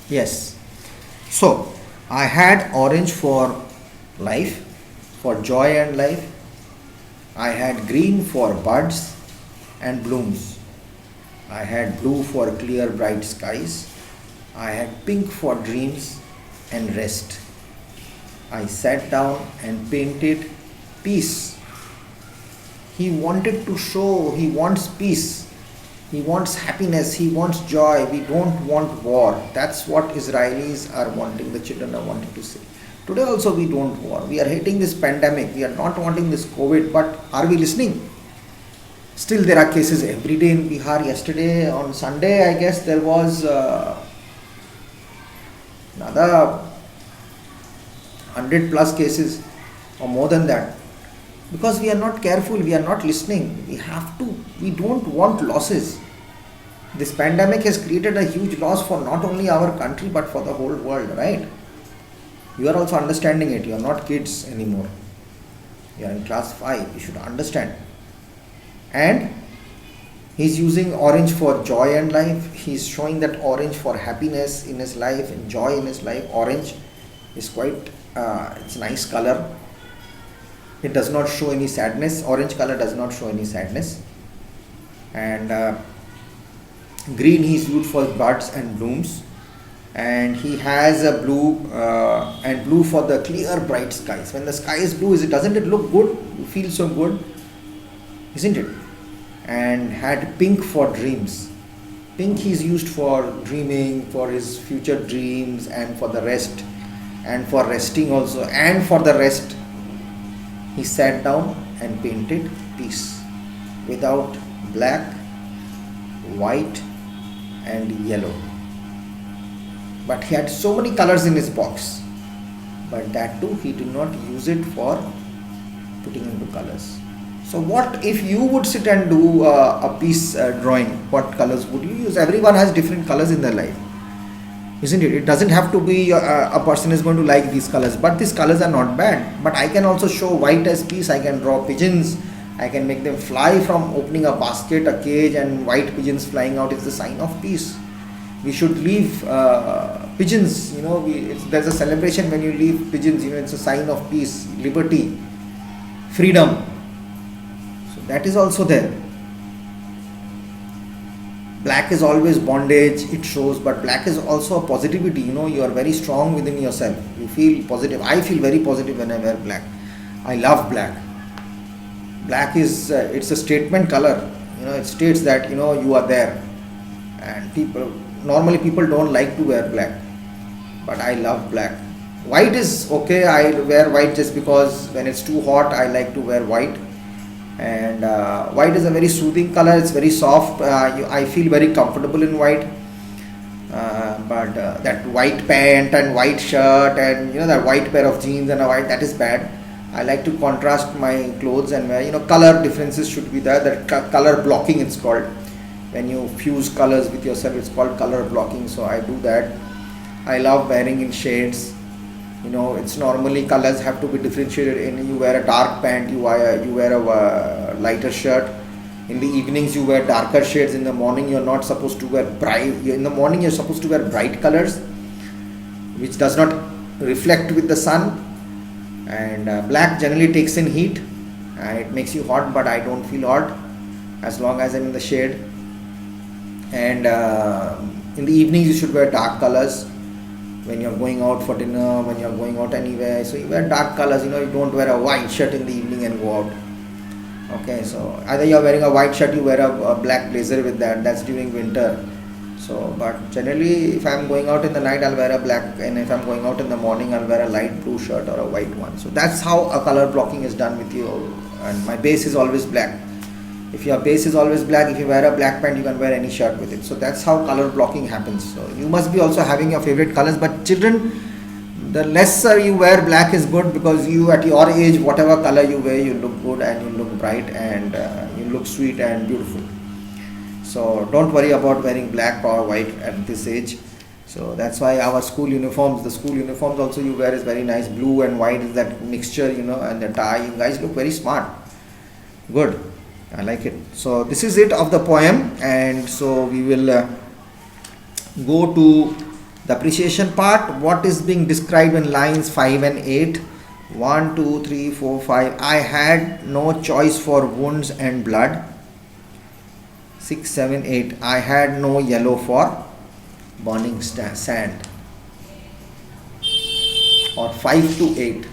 Yes. So, I had orange for life, for joy and life. I had green for buds and blooms. I had blue for clear, bright skies. I had pink for dreams and rest. I sat down and painted peace. He wanted to show, he wants peace. He wants happiness, he wants joy. We don't want war. That's what Israelis are wanting, the children are wanting to say. Today also we don't war. We are hating this pandemic. We are not wanting this COVID, but are we listening? Still there are cases every day in Bihar. Yesterday on Sunday, I guess there was another 100 plus cases or more than that. Because we are not careful, we are not listening. We don't want losses. This pandemic has created a huge loss for not only our country but for the whole world, right? You are also understanding it. You are not kids anymore. You are in class 5. You should understand. And he's using orange for joy and life. He's showing that orange for happiness in his life and joy in his life. Orange is quite, it's a nice color. It does not show any sadness. Orange color does not show any sadness. And green he's used for buds and blooms. And he has a blue and blue for the clear bright skies. When the sky is blue, doesn't it look good? You feel so good, isn't it? And had pink for dreams. Pink he's used for dreaming, for his future dreams, and for the rest, and for resting also, and for the rest. He sat down and painted peace without black, white, and yellow. But he had so many colors in his box. But that too, he did not use it for putting into colors. So what if you would sit and do a piece drawing? What colors would you use? Everyone has different colors in their life, isn't it? It doesn't have to be a person is going to like these colors, but these colors are not bad. But I can also show white as peace. I can draw pigeons. I can make them fly from opening a basket, a cage, and white pigeons flying out is the sign of peace. We should leave pigeons, there's a celebration when you leave pigeons, it's a sign of peace, liberty, freedom. So that is also there. Black is always bondage, it shows, but black is also a positivity, you are very strong within yourself. You feel positive. I feel very positive when I wear black. I love black. Black is, it's a statement color, it states that, you are there. And normally people don't like to wear black, but I love black. White is okay. I wear white just because when it's too hot I like to wear white. And white is a very soothing color. It's very soft. I feel very comfortable in white. But that white pant and white shirt and that white pair of jeans and a white, that is bad. I like to contrast my clothes and wear, color differences should be there. That color blocking it's called. When you fuse colors with yourself, it's called color blocking. So I do that. I love wearing in shades. It's normally colors have to be differentiated. You wear a dark pant, you wear a lighter shirt. In the evenings you wear darker shades. In the morning you're not supposed to wear bright. In the morning you're supposed to wear bright colors, which does not reflect with the sun. And black generally takes in heat. It makes you hot, but I don't feel hot as long as I'm in the shade. And in the evenings you should wear dark colors when you're going out for dinner, when you're going out anywhere. So you wear dark colors. You don't wear a white shirt in the evening and go out. Okay, so either you're wearing a white shirt, you wear a black blazer with that. That's during winter. So, but generally if I'm going out in the night, I'll wear a black, and if I'm going out in the morning, I'll wear a light blue shirt or a white one. So that's how a color blocking is done with you. And my base is always black. If your base is always black, if you wear a black pant, you can wear any shirt with it. So that's how color blocking happens. So you must be also having your favorite colors. But children, the lesser you wear black is good, because you at your age, whatever color you wear, you look good and you look bright and you look sweet and beautiful. So don't worry about wearing black or white at this age. So that's why our school uniforms, the school uniforms also you wear is very nice. Blue and white is that mixture, and the tie. You guys look very smart. Good. I like it. So this is it of the poem, and so we will go to The appreciation part, what is being described in lines 5 and 8? 1, 2, 3, 4, 5. I had no choice for wounds and blood. 6, 7, 8. I had no yellow for burning sand. Or 5 to 8.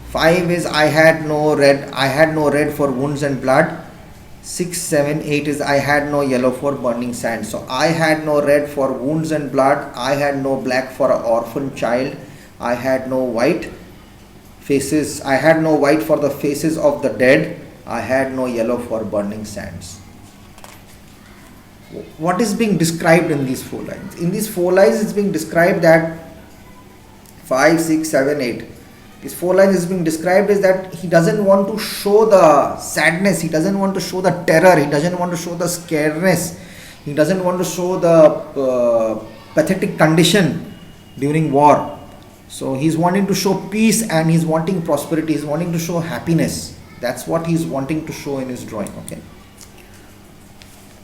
5 is I had no red for wounds and blood. 6, 7, 8 is I had no yellow for burning sand. So I had no red for wounds and blood. I had no black for an orphan child. I had no white faces. I had no white for the faces of the dead. I had no yellow for burning sands. What is being described in these 4 lines? In these 4 lines it's being described that 5, 6, 7, 8. These 4 lines is being described is that he doesn't want to show the sadness, he doesn't want to show the terror, he doesn't want to show the scaredness, he doesn't want to show the pathetic condition during war. So he's wanting to show peace and he's wanting prosperity, he's wanting to show happiness. That's what he's wanting to show in his drawing. Okay.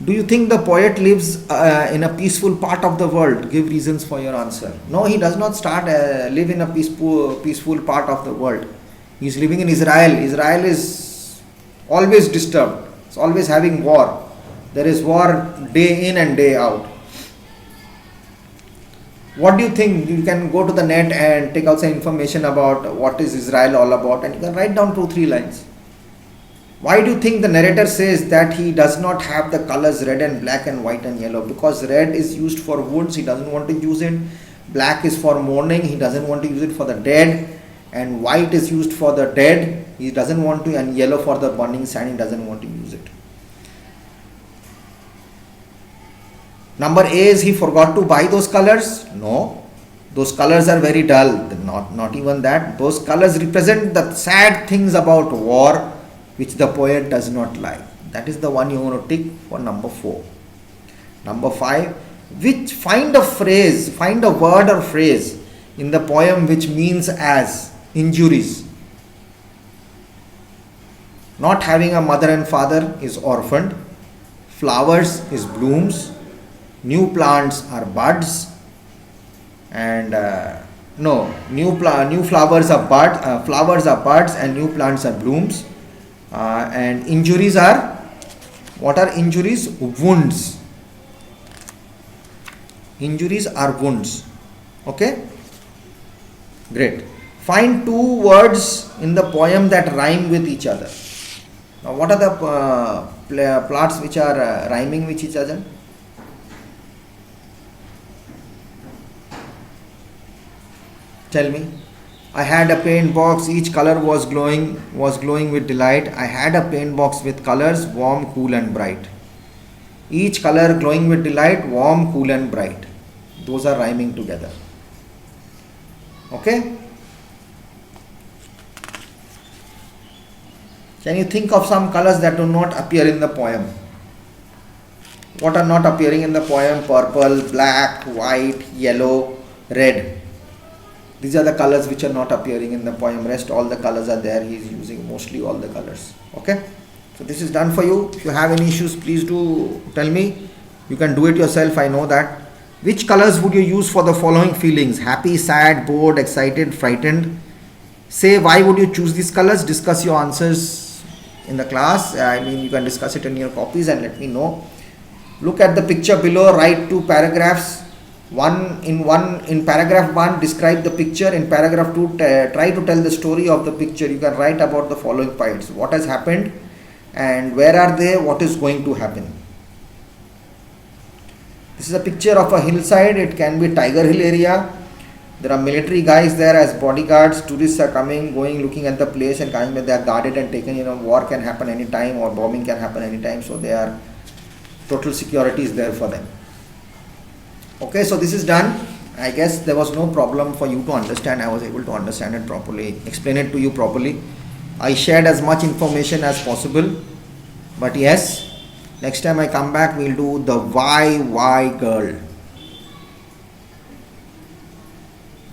Do you think the poet lives in a peaceful part of the world? Give reasons for your answer. No, he does not live in a peaceful part of the world. He is living in Israel. Israel is always disturbed. It's always having war. There is war day in and day out. What do you think? You can go to the net and take out some information about what is Israel all about, and you can write down 2-3 lines. Why do you think the narrator says that he does not have the colors red and black and white and yellow? Because red is used for wounds, he doesn't want to use it. Black is for mourning, he doesn't want to use it for the dead. And white is used for the dead, he doesn't want to. And yellow for the burning sand, he doesn't want to use it. Number A is he forgot to buy those colors? No. Those colors are very dull. Not even that. Those colors represent the sad things about war, which the poet does not like. That is the one you want to tick for number 4. Number 5, find a word or phrase in the poem which means as injuries. Not having a mother and father is orphaned. Flowers is blooms. New plants are buds. And new flowers are buds and new plants are blooms. And injuries are, what are injuries? Wounds. Injuries are wounds. Okay? Great. Find 2 words in the poem that rhyme with each other. Now, what are the plots which are rhyming with each other? Tell me. I had a paint box, each color was glowing with delight. I had a paint box with colors, warm, cool and bright. Each color glowing with delight, warm, cool and bright. Those are rhyming together. Okay? Can you think of some colors that do not appear in the poem? What are not appearing in the poem? Purple, black, white, yellow, red. These are the colors which are not appearing in the poem. Rest all the colors are there. He is using mostly all the colors. Okay. So this is done for you. If you have any issues, please do tell me. You can do it yourself. I know that. Which colors would you use for the following feelings? Happy, sad, bored, excited, frightened. Say why would you choose these colors. Discuss your answers in the class. You can discuss it in your copies and let me know. Look at the picture below. Write 2 paragraphs. In paragraph 1 describe the picture. In paragraph 2 try to tell the story of the picture. You can write about the following points: what has happened and where are they, what is going to happen. This is a picture of a hillside. It can be Tiger Hill area. There are military guys there as bodyguards. Tourists are coming, going, looking at the place and coming. They are guarded and taken. War can happen anytime or bombing can happen anytime, so they are total security is there for them. Okay, so this is done. I guess there was no problem for you to understand. I was able to understand it properly, explain it to you properly. I shared as much information as possible. But yes, next time I come back, we'll do the why girl.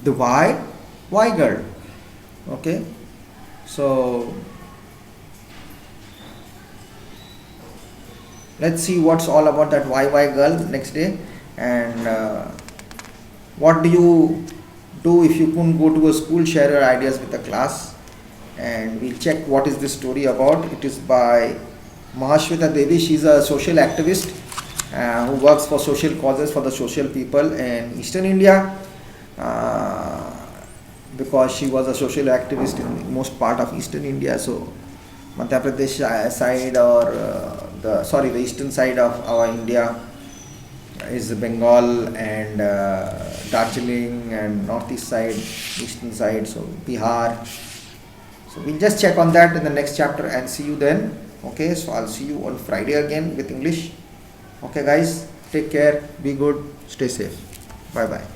The why girl. Okay, so let's see what's all about that why girl next day. And What do you do if you couldn't go to a school? Share your ideas with the class, and we'll check what is this story about. It is by Mahashweta Devi. She's a social activist who works for social causes for the social people in Eastern India, because she was a social activist in most part of Eastern India. So Madhya Pradesh side, or the eastern side of our India is Bengal, and Darjeeling, and northeast side, eastern side, so Bihar. So we'll just check on that in the next chapter and see you then. Okay, so I'll see you on Friday again with English. Okay guys, take care, be good, stay safe. Bye bye.